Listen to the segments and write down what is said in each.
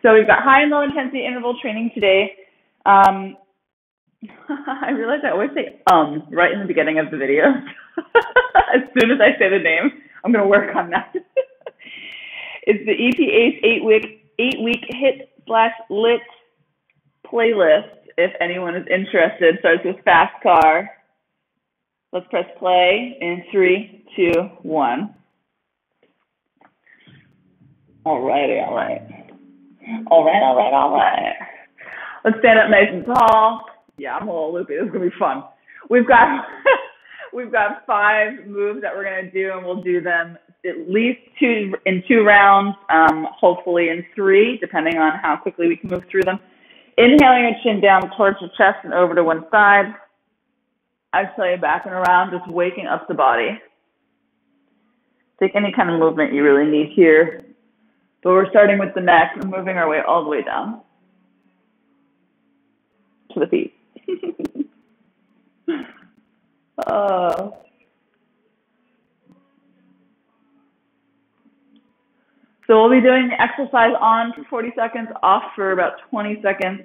So we've got high and low intensity interval training today. I realize I always say right in the beginning of the video. As soon as I say the name, I'm going to work on that. It's the EPH 8-week HIIT/LIT playlist. If anyone is interested, starts with fast car. Let's press play in 3, 2, 1. All right. Let's stand up nice and tall. Yeah, I'm a little loopy. This is gonna be fun. We've got 5 moves that we're gonna do, and we'll do them at least 2 in 2 rounds, hopefully in 3, depending on how quickly we can move through them. Inhaling your chin down towards your chest and over to one side. Exhaling back and around, just waking up the body. Take any kind of movement you really need here. But we're starting with the neck and moving our way all the way down to the feet. So we'll be doing the exercise on for 40 seconds, off for about 20 seconds.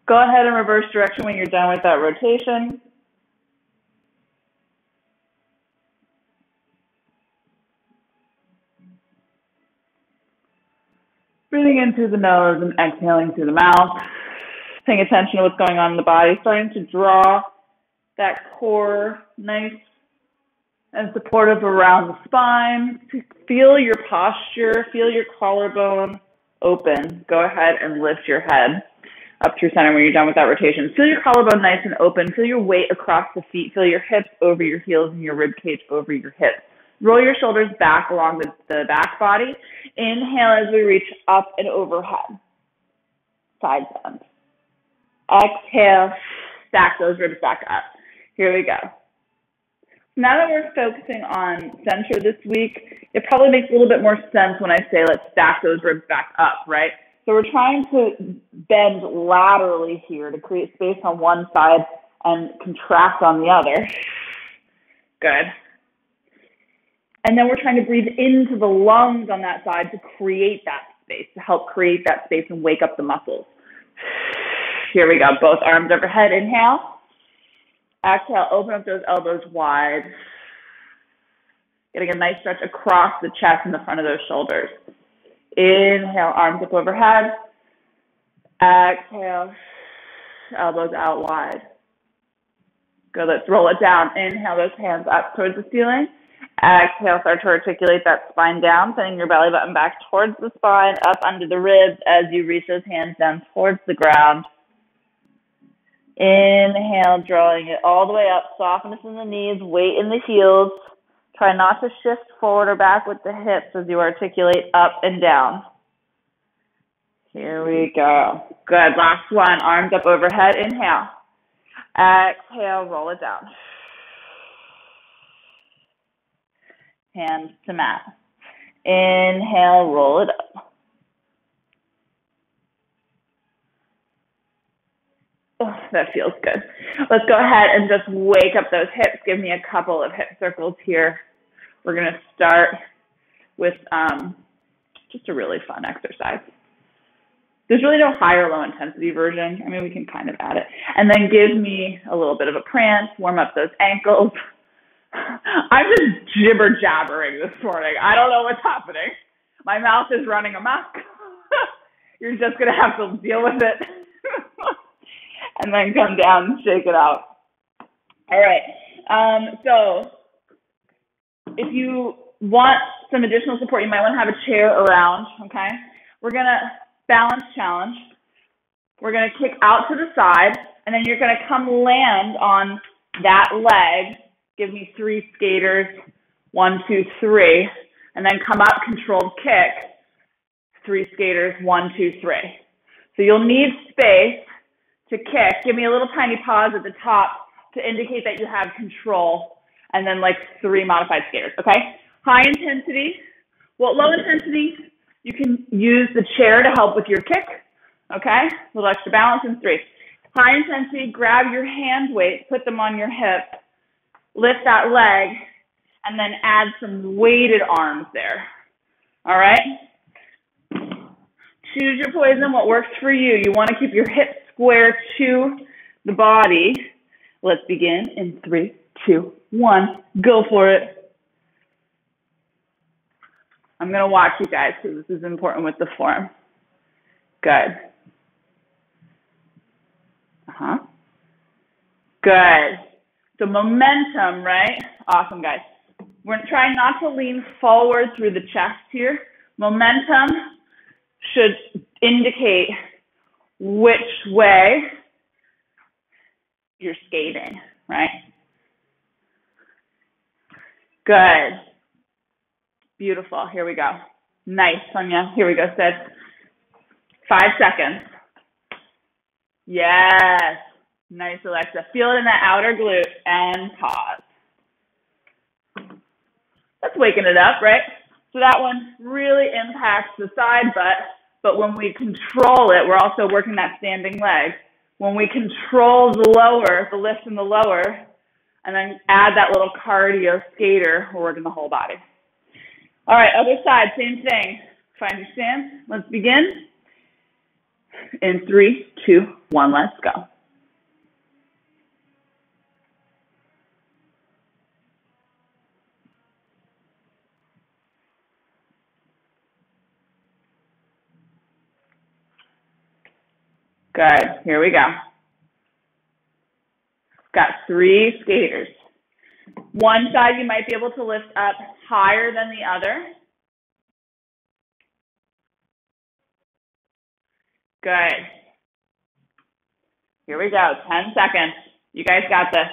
Go ahead and reverse direction when you're done with that rotation. Breathing in through the nose and exhaling through the mouth. Paying attention to what's going on in the body. Starting to draw that core nice and supportive around the spine. Feel your posture. Feel your collarbone open. Go ahead and lift your head up through center when you're done with that rotation. Feel your collarbone nice and open. Feel your weight across the feet. Feel your hips over your heels and your rib cage over your hips. Roll your shoulders back along the back body. Inhale as we reach up and overhead. Side bend. Exhale, stack those ribs back up. Here we go. Now that we're focusing on center this week, it probably makes a little bit more sense when I say let's stack those ribs back up, right? So we're trying to bend laterally here to create space on one side and contract on the other. Good. And then we're trying to breathe into the lungs on that side to create that space, to help create that space and wake up the muscles. Here we go. Both arms overhead. Inhale. Exhale. Open up those elbows wide. Getting a nice stretch across the chest and the front of those shoulders. Inhale. Arms up overhead. Exhale. Elbows out wide. Good. Let's roll it down. Inhale those hands up towards the ceiling. Exhale, start to articulate that spine down, sending your belly button back towards the spine, up under the ribs as you reach those hands down towards the ground. Inhale, drawing it all the way up, softness in the knees, weight in the heels. Try not to shift forward or back with the hips as you articulate up and down. Here we go. Good, last one, arms up overhead, inhale. Exhale, roll it down. Hands to mat. Inhale, roll it up. Oh, that feels good. Let's go ahead and just wake up those hips. Give me a couple of hip circles here. We're going to start with just a really fun exercise. There's really no high or low intensity version. I mean, we can kind of add it. And then give me a little bit of a prance, warm up those ankles. I'm just jibber-jabbering this morning. I don't know what's happening. My mouth is running amok. You're just going to have to deal with it. And then come down and shake it out. All right. So if you want some additional support, you might want to have a chair around, okay? We're going to balance challenge. We're going to kick out to the side, and then you're going to come land on that leg. Give me 3 skaters, 1, 2, 3, and then come up, controlled kick, 3 skaters, 1, 2, 3. So you'll need space to kick. Give me a little tiny pause at the top to indicate that you have control, and then like 3 modified skaters, okay? High intensity. Well, low intensity, you can use the chair to help with your kick, okay? A little extra balance in 3. High intensity, grab your hand weights, put them on your hip, lift that leg, and then add some weighted arms there. All right? Choose your poison, what works for you. You want to keep your hips square to the body. Let's begin in 3, 2, 1. Go for it. I'm going to watch you guys because this is important with the form. Good. Good. So momentum, right? Awesome, guys. We're trying not to lean forward through the chest here. Momentum should indicate which way you're skating, right? Good. Beautiful. Here we go. Nice, Sonia. Here we go, Sid. 5 seconds. Yes. Nice, Alexa. Feel it in that outer glute and pause. That's waking it up, right? So that one really impacts the side butt, but when we control it, we're also working that standing leg. When we control the lower, the lift in the lower, and then add that little cardio skater, we're working the whole body. All right, other side, same thing. Find your stance. Let's begin. In 3, 2, 1, let's go. Good. Here we go. Got 3 skaters. One side you might be able to lift up higher than the other. Good. Here we go. 10 seconds. You guys got this.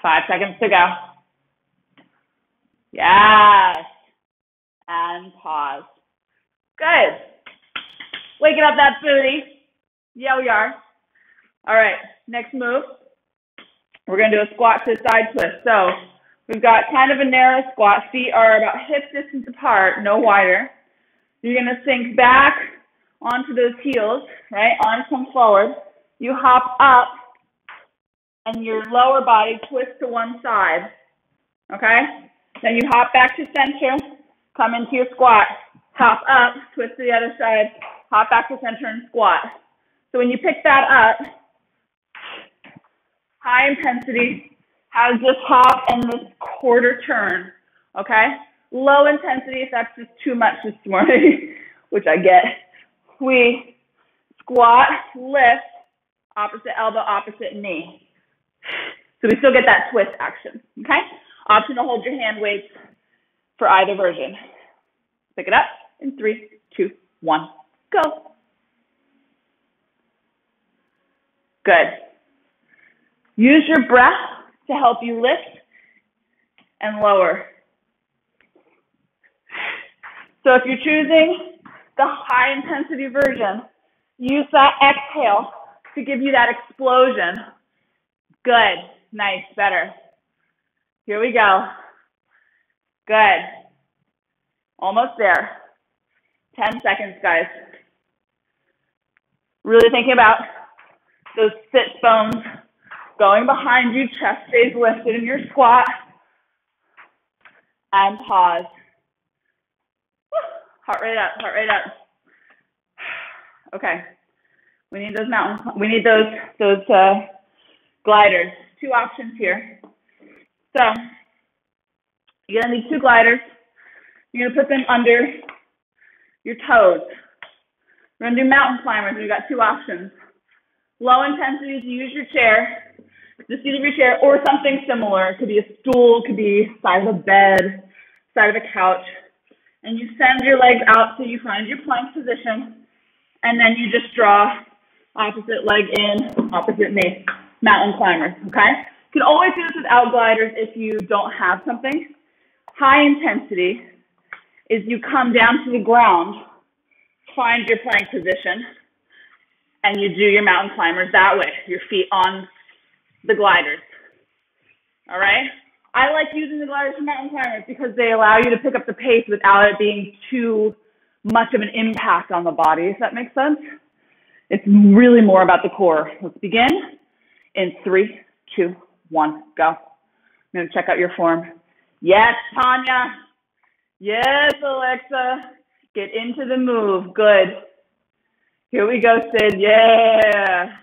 5 seconds to go. Yes. And pause. Good. Waking up that booty. Yeah, we are. All right, next move. We're going to do a squat to side twist. So we've got kind of a narrow squat. Feet are about hip distance apart, no wider. You're going to sink back onto those heels, right? Arms come forward. You hop up, and your lower body twists to one side, okay? Then you hop back to center, come into your squat, hop up, twist to the other side, hop back to center and squat. So when you pick that up, high intensity has this hop and this quarter turn, okay? Low intensity, if that's just too much this morning, which I get, we squat, lift, opposite elbow, opposite knee. So we still get that twist action, okay? Option to hold your hand weights for either version. Pick it up in 3, 2, 1, go. Good. Use your breath to help you lift and lower. So if you're choosing the high intensity version, use that exhale to give you that explosion. Good. Nice. Better. Here we go. Good. Almost there. 10 seconds, guys. Really thinking about those sit bones going behind you, chest stays lifted in your squat, and pause. Heart rate up, heart rate up. Okay, we need those gliders. 2 options here. So you're gonna need 2 gliders. You're gonna put them under your toes. We're gonna do mountain climbers. We've got 2 options. Low intensity is use your chair, the seat of your chair, or something similar. It could be a stool, it could be side of a bed, side of a couch. And you send your legs out so you find your plank position, and then you just draw opposite leg in, opposite knee, mountain climbers, okay? You can always do this without gliders if you don't have something. High intensity is you come down to the ground, find your plank position, and you do your mountain climbers that way, your feet on the gliders, all right? I like using the gliders for mountain climbers because they allow you to pick up the pace without it being too much of an impact on the body, if that makes sense. It's really more about the core. Let's begin in 3, 2, 1, go. I'm going to check out your form. Yes, Tanya. Yes, Alexa. Get into the move. Good. Here we go, Sid. Yeah.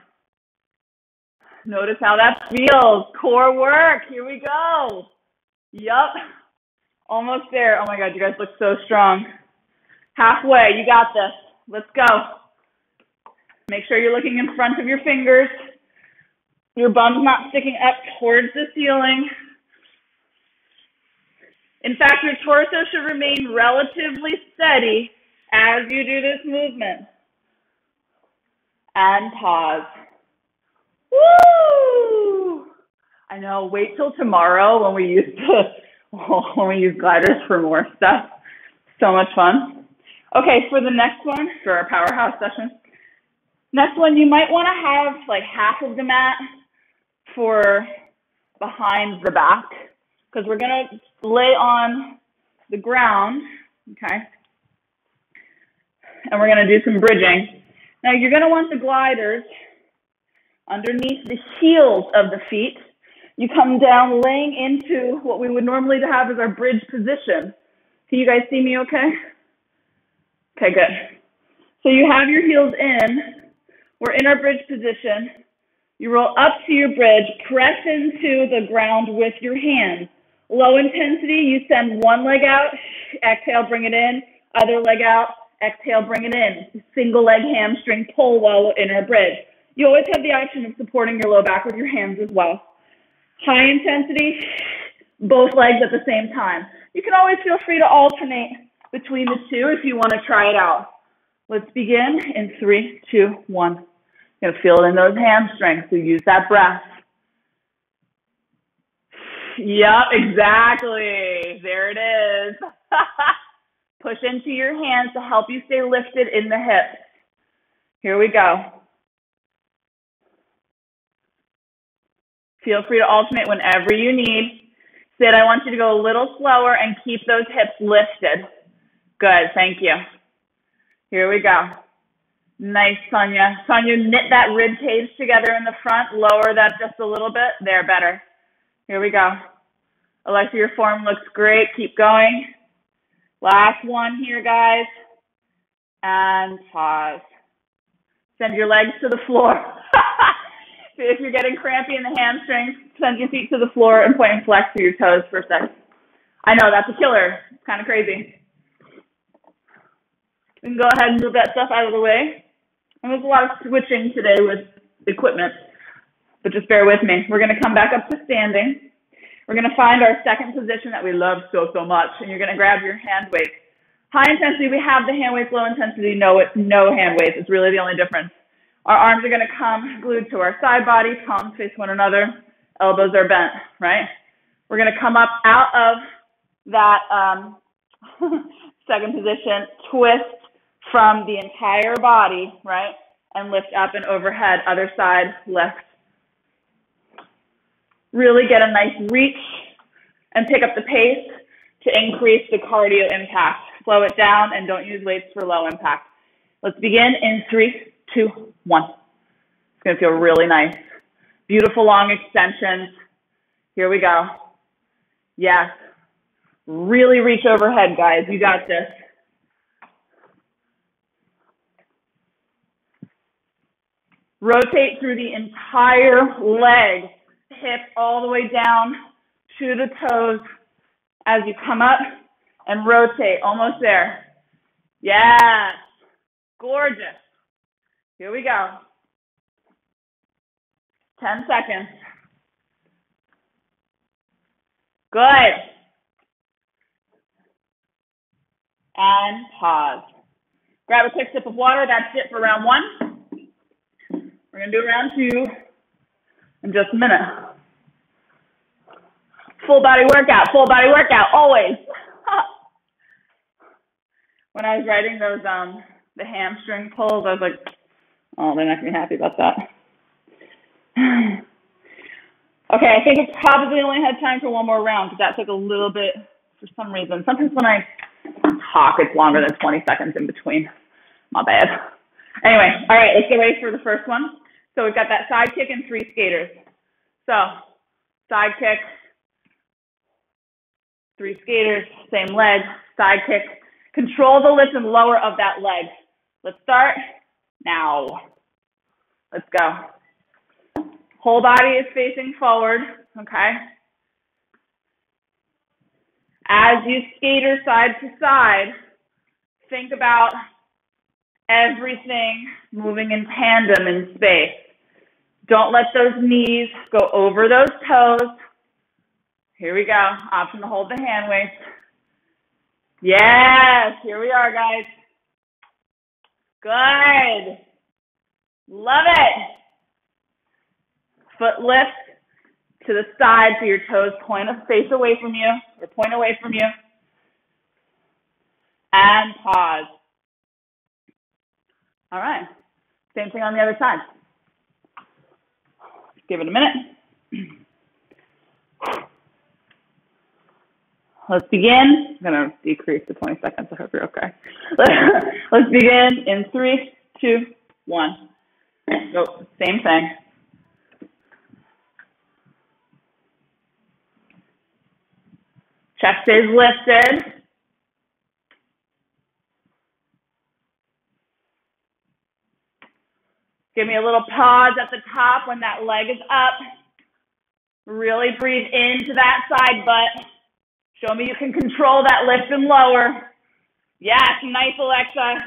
Notice how that feels. Core work. Here we go. Yup. Almost there. Oh my God, you guys look so strong. Halfway. You got this. Let's go. Make sure you're looking in front of your fingers. Your bum's not sticking up towards the ceiling. In fact, your torso should remain relatively steady as you do this movement. And pause. Woo! I know, wait till tomorrow when we use gliders for more stuff. So much fun. Okay, for the next one, for our powerhouse session, next one, you might want to have like half of the mat for behind the back, because we're going to lay on the ground, okay? And we're going to do some bridging. Now, you're going to want the gliders underneath the heels of the feet. You come down laying into what we would normally have as our bridge position. Can you guys see me okay? Okay, good. So you have your heels in. We're in our bridge position. You roll up to your bridge, press into the ground with your hands. Low intensity, you send one leg out, exhale, bring it in, other leg out, exhale, bring it in. Single leg hamstring pull while in our bridge. You always have the option of supporting your low back with your hands as well. High intensity, both legs at the same time. You can always feel free to alternate between the two if you want to try it out. Let's begin in 3, 2, 1. You're going to feel it in those hamstrings, so use that breath. Yep, exactly. There it is. Push into your hands to help you stay lifted in the hips. Here we go. Feel free to alternate whenever you need. Sid, I want you to go a little slower and keep those hips lifted. Good, thank you. Here we go. Nice, Sonia. Sonia, knit that rib cage together in the front. Lower that just a little bit. There, better. Here we go. Alexa, your form looks great. Keep going. Last one here, guys. And pause. Send your legs to the floor. If you're getting crampy in the hamstrings, send your feet to the floor and point and flex through your toes for a second. I know, that's a killer. It's kind of crazy. We can go ahead and move that stuff out of the way. And there's a lot of switching today with equipment, but just bear with me. We're going to come back up to standing. We're going to find our second position that we love so much, and you're going to grab your hand weights. High intensity, we have the hand weights. Low intensity, no hand weights. It's really the only difference. Our arms are going to come glued to our side body, palms face one another, elbows are bent, right? We're going to come up out of that second position, twist from the entire body, right? And lift up and overhead, other side, left. Really get a nice reach and pick up the pace to increase the cardio impact. Slow it down and don't use weights for low impact. Let's begin in 3, 2, 1. It's going to feel really nice. Beautiful long extensions. Here we go. Yes. Really reach overhead, guys. You got this. Rotate through the entire leg, hip all the way down to the toes as you come up and rotate. Almost there. Yes. Gorgeous. Here we go. 10 seconds. Good. And pause. Grab a quick sip of water. That's it for round 1. We're going to do round 2 in just a minute. Full body workout, always. When I was writing those, the hamstring pulls, I was like, oh, they're not going to be happy about that. Okay, I think it's probably only had time for one more round because that took a little bit for some reason. Sometimes when I talk, it's longer than 20 seconds in between. My bad. Anyway, all right, let's get ready for the first one. So we've got that side kick and 3 skaters. So side kick. 3 skaters, same leg, side kick. Control the lift and lower of that leg. Let's start now. Let's go. Whole body is facing forward, okay? As you skater side to side, think about everything moving in tandem in space. Don't let those knees go over those toes. Here we go. Option to hold the hand weights. Yes, here we are, guys. Good. Love it. Foot lift to the side so your toes face away from you or point away from you. And pause. All right. Same thing on the other side. Give it a minute. Let's begin. I'm going to decrease to 20 seconds. I hope you're okay. Let's begin in 3, 2, 1. Go. Same thing. Chest stays lifted. Give me a little pause at the top when that leg is up. Really breathe into that side butt. Show me you can control that lift and lower. Yes, nice, Alexa.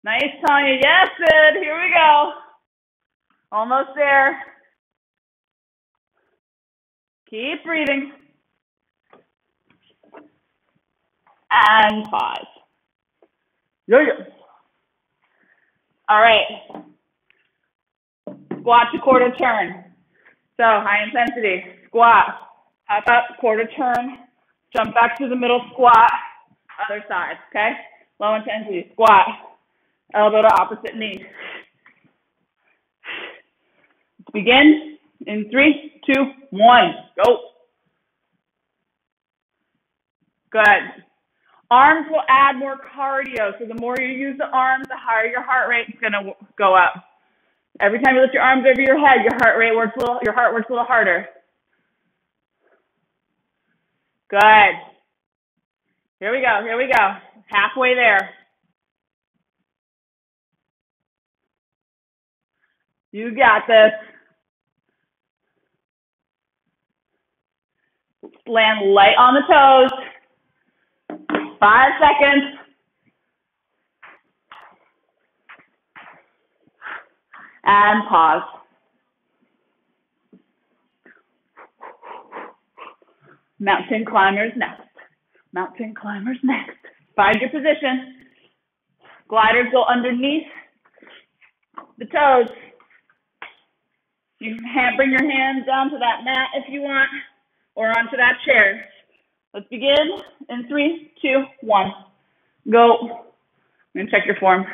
Nice, Tanya. Yes, Sid. Here we go. Almost there. Keep breathing. And pause. Yo-yo. All right. Squat to quarter turn. So high intensity. Squat. Hop up, quarter turn. Jump back to the middle squat. Other side, okay? Low intensity. Squat. Elbow to opposite knee. Let's begin in 3, 2, 1. Go. Good. Arms will add more cardio. So the more you use the arms, the higher your heart rate is going to go up. Every time you lift your arms over your head, your heart works a little harder. Good. Here we go. Here we go. Halfway there. You got this. Land light on the toes. 5 seconds. And pause. Mountain climbers next. Mountain climbers next. Find your position. Gliders go underneath the toes. You can bring your hands down to that mat if you want, or onto that chair. Let's begin in 3, 2, 1. Go. I'm going to check your form.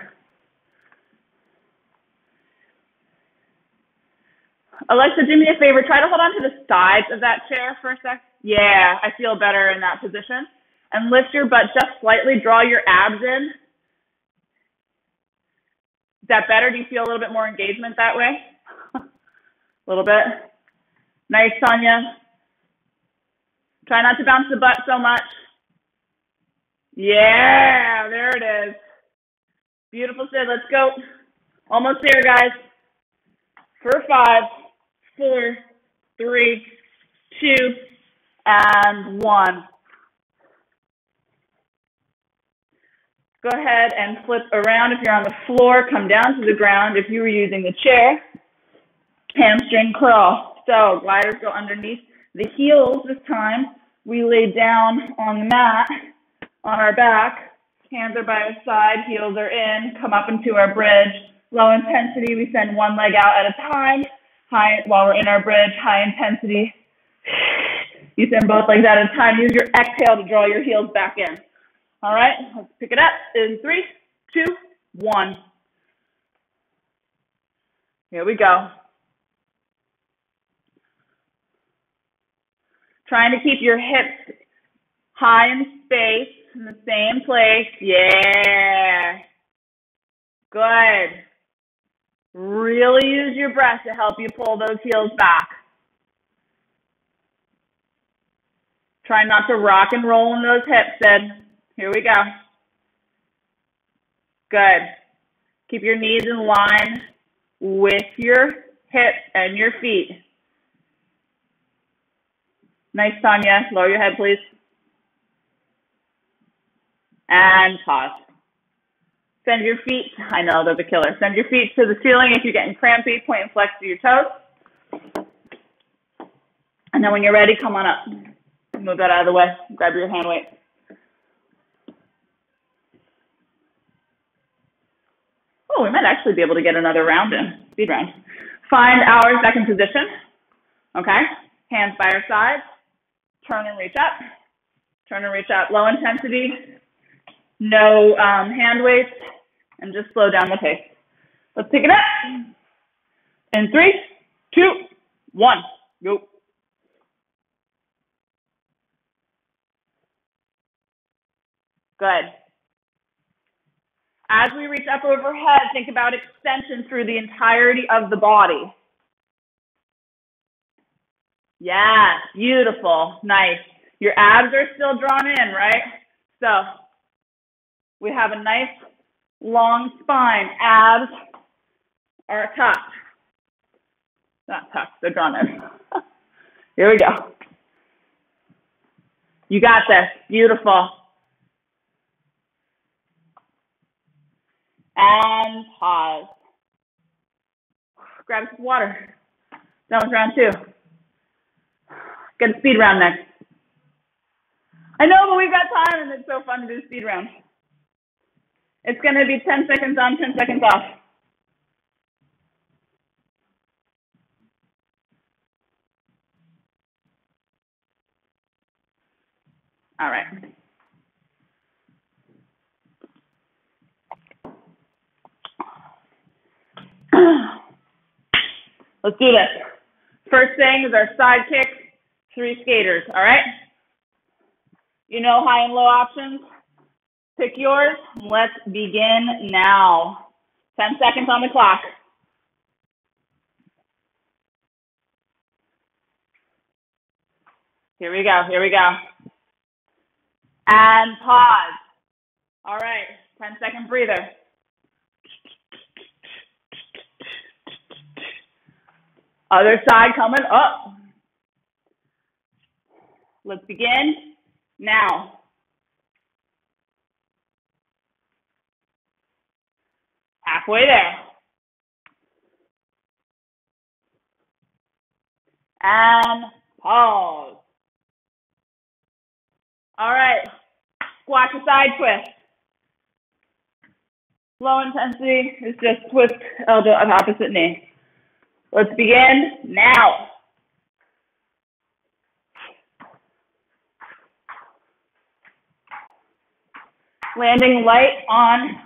Alexa, do me a favor. Try to hold on to the sides of that chair for a sec. Yeah, I feel better in that position. And lift your butt just slightly. Draw your abs in. Is that better? Do you feel a little bit more engagement that way? A little bit. Nice, Tanya. Try not to bounce the butt so much. Yeah, there it is. Beautiful, Sid. Let's go. Almost there, guys. For 5, 4, 3, 2, and 1. Go ahead and flip around. If you're on the floor, come down to the ground. If you were using the chair, hamstring curl. So gliders go underneath the heels this time. We lay down on the mat on our back. Hands are by our side, heels are in. Come up into our bridge. Low intensity, we send one leg out at a time. High, while we're in our bridge, high intensity. You send both legs out at a time. Use your exhale to draw your heels back in. All right, let's pick it up in 3, 2, 1. Here we go. Trying to keep your hips high in space, in the same place. Yeah. Good. Really use your breath to help you pull those heels back. Try not to rock and roll in those hips, Sid. Here we go. Good. Keep your knees in line with your hips and your feet. Nice, Tanya. Lower your head, please. And pause. Send your feet, I know, those are killer. Send your feet to the ceiling if you're getting crampy, point and flex to your toes. And then when you're ready, come on up. Move that out of the way. Grab your hand weight. Oh, we might actually be able to get another round in, speed round. Find our second position. Okay, hands by our sides. Turn and reach up. Turn and reach up. Low intensity, no hand weights, and just slow down the pace. Let's pick it up. In 3, 2, 1, go. Good. As we reach up overhead, think about extension through the entirety of the body. Yes, beautiful, nice. Your abs are still drawn in, right? So we have a nice long spine. Abs are tucked. Not tucked, they're drawn in. Here we go. You got this, beautiful. And pause. Grab some water. That was round 2. Get a speed round next. I know, but we've got time and it's so fun to do speed round. It's going to be 10 seconds on, 10 seconds off. All right. Let's do this. First thing is our side kick, 3 skaters, all right? You know high and low options? Pick yours. Let's begin now. 10 seconds on the clock. Here we go, here we go. And pause. All right, 10-second breather. Other side coming up. Let's begin now. Halfway there. And pause. All right, squat to side twist. Low intensity is just twist elbow on opposite knee. Let's begin now. Landing light on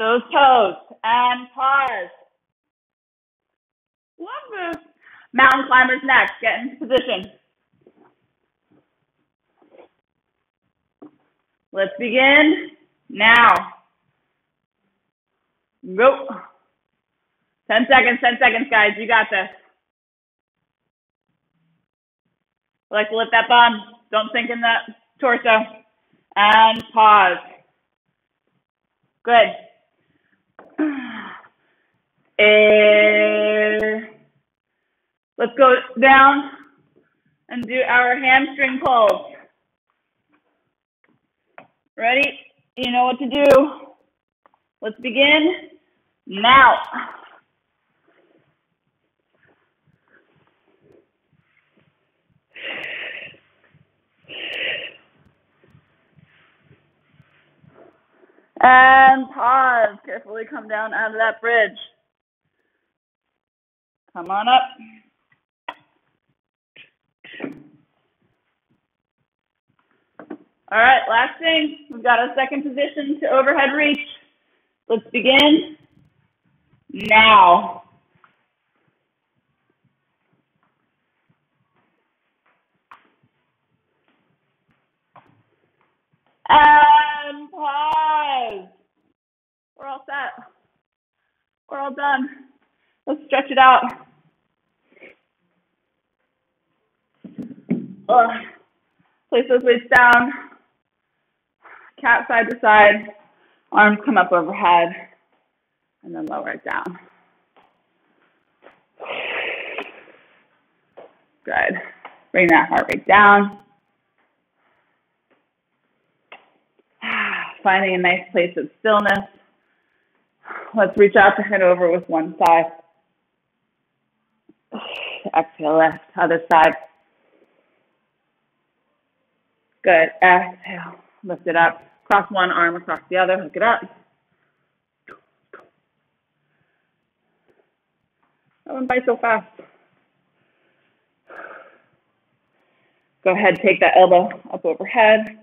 those toes and pause. Love this. Mountain climbers next. Get into position. Let's begin now. Go. 10 seconds, guys. You got this. I like to lift that bum. Don't sink in that torso. And pause. Good. Let's go down and do our hamstring pulls. Ready? You know what to do. Let's begin now. And pause. Carefully come down out of that bridge. Come on up. All right, last thing. We've got a second position to overhead reach. Let's begin now. And pause. We're all set. We're all done. Let's stretch it out. Place those weights down. Cat side to side. Arms come up overhead. And then lower it down. Good. Bring that heart rate down. Finding a nice place of stillness. Let's reach out to head over with one side. Exhale, left, other side. Good. Exhale. Lift it up. Cross one arm across the other. Hook it up. That went by so fast. Go ahead, take that elbow up overhead.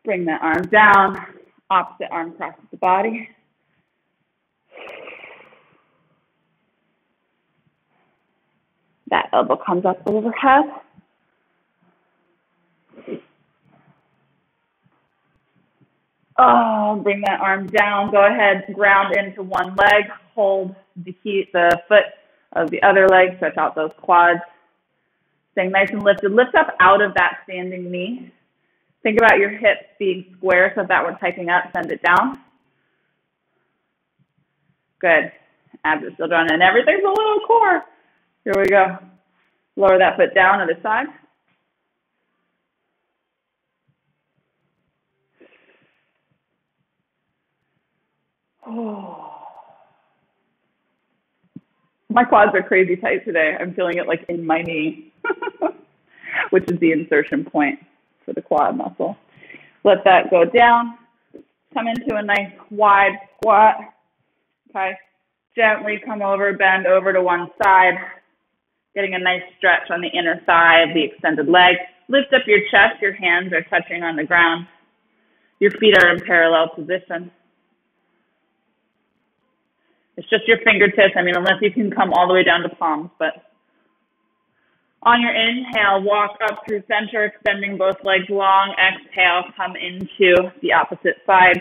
Bring that arm down. Opposite arm crosses the body. That elbow comes up overhead. Oh, bring that arm down. Go ahead, ground into one leg. Hold the foot of the other leg. Stretch out those quads. Staying nice and lifted. Lift up out of that standing knee. Think about your hips being square, so if that were tightening up, send it down. Good. Abs are still drawn in. Everything's a little core. Here we go. Lower that foot down, other side. Oh. My quads are crazy tight today. I'm feeling it like in my knee, which is the insertion point for the quad muscle. Let that go down. Come into a nice wide squat. Okay. Gently come over, bend over to one side, getting a nice stretch on the inner thigh of the extended leg. Lift up your chest. Your hands are touching on the ground. Your feet are in parallel position. It's just your fingertips. I mean, unless you can come all the way down to palms, but on your inhale, walk up through center, extending both legs long. Exhale, come into the opposite side.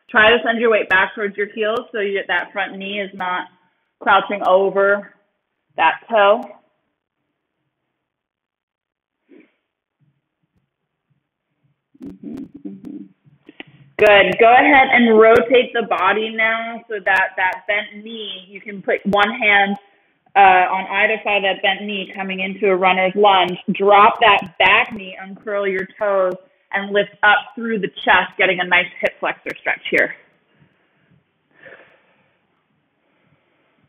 Try to send your weight back towards your heels so that front knee is not crouching over that toe. Good. Go ahead and rotate the body now so that bent knee, you can put one hand on either side of that bent knee coming into a runner's lunge. Drop that back knee, uncurl your toes, and lift up through the chest, getting a nice hip flexor stretch here.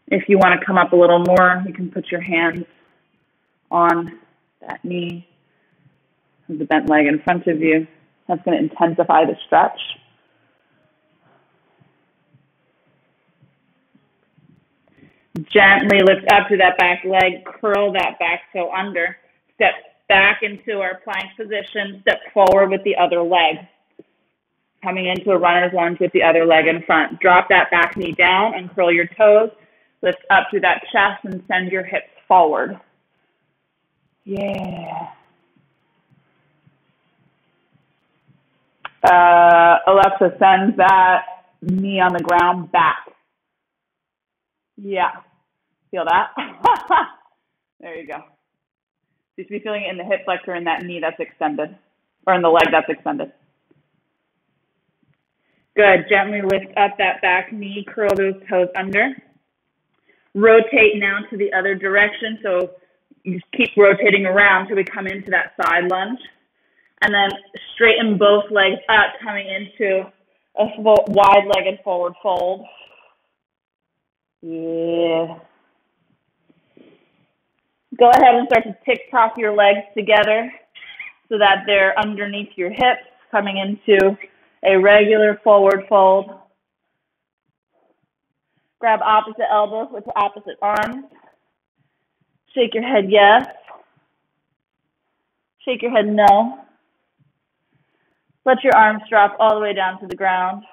If you want to come up a little more, you can put your hands on that knee, the bent leg in front of you. That's going to intensify the stretch. Gently lift up to that back leg, curl that back toe under, step back into our plank position, step forward with the other leg. Coming into a runner's lunge with the other leg in front. Drop that back knee down and curl your toes. Lift up to that chest and send your hips forward. Yeah. Alexa, send that knee on the ground back. Yeah. Feel that? There you go. You should be feeling it in the hip flexor in that knee that's extended, or in the leg that's extended. Good. Gently lift up that back knee, curl those toes under. Rotate now to the other direction. So you keep rotating around till we come into that side lunge. And then straighten both legs up, coming into a wide-legged forward fold. Yeah. Go ahead and start to tick-tock your legs together so that they're underneath your hips, coming into a regular forward fold. Grab opposite elbows with opposite arms. Shake your head yes. Shake your head no. Let your arms drop all the way down to the ground.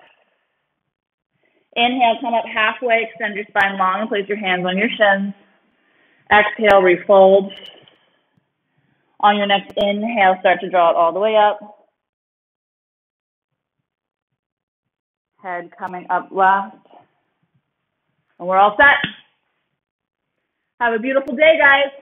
Inhale, come up halfway, extend your spine long, and place your hands on your shins. Exhale, refold. On your next inhale, start to draw it all the way up. Head coming up left. And we're all set. Have a beautiful day, guys.